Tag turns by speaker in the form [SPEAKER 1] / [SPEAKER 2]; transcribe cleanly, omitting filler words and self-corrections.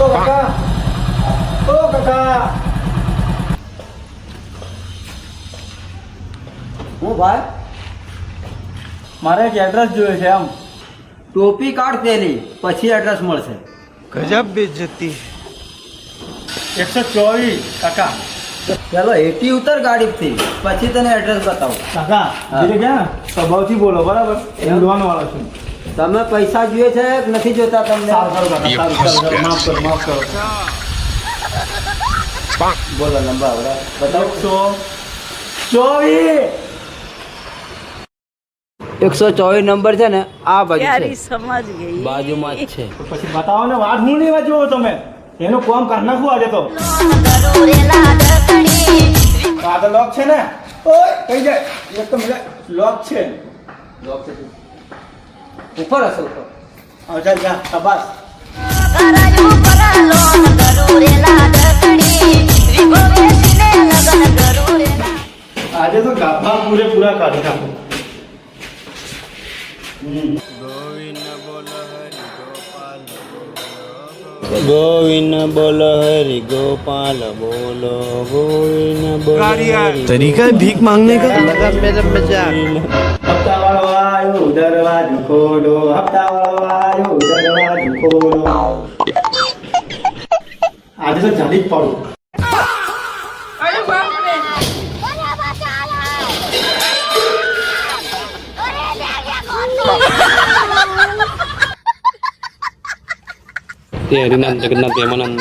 [SPEAKER 1] ઓ કાકા, ઓ કાકા.
[SPEAKER 2] હું ભાઈ
[SPEAKER 1] મારે એક એડ્રેસ જોઈએ છે આમ.
[SPEAKER 2] ટોપી કાઢ પેલી, પછી એડ્રેસ મળશે.
[SPEAKER 3] गजब बेइज्जती
[SPEAKER 1] 124 કાકા.
[SPEAKER 2] ચાલો એટી ઉતર ગાડીથી, પછી તને એડ્રેસ બતાવું.
[SPEAKER 1] કાકા ધીરે ગયા સ્વભાવથી બોલો બરાબર. બોલવાનો વાળો છું.
[SPEAKER 2] તમે પૈસા જોઈએ છે કે નથી જોતા તમને?
[SPEAKER 1] સારું કાકા, સારું. માફ કરો, માફ કરો.
[SPEAKER 2] બોલો નંબર હવે બતાવો. 124 નંબર છે ને, આ બાજુ
[SPEAKER 4] प्यारी
[SPEAKER 2] છે,
[SPEAKER 4] समझ गई
[SPEAKER 2] બાજુમાં જ છે.
[SPEAKER 1] પછી બતાવો ને, વાત હું નહીં વાંચો તમે. એનું કામ કરી નાખું આજે તો. આ તો લોક છે ને. ઓય કઈ જાય એક તો મિલા લોક છે.
[SPEAKER 2] ઉપર હશે ઉપર.
[SPEAKER 1] હવે ચાલ જા શાબાશ. આજે તો ગાભા પૂરેપૂરા કાઢી નાખું.
[SPEAKER 5] गोविंद बोल हरि गोपाल बोलो गोविंद बोल हरि
[SPEAKER 3] तरीका है भीख मांगने का लगा मेरा मजाक
[SPEAKER 1] હપ્તા વાળો આવ્યો દરવાજો ખોલો, હપ્તા વાળો આવ્યો દરવાજો ખોલો. આજે તો જાડી જ પાડું.
[SPEAKER 5] हरिनाथ जगन्नाथ प्रेमानंद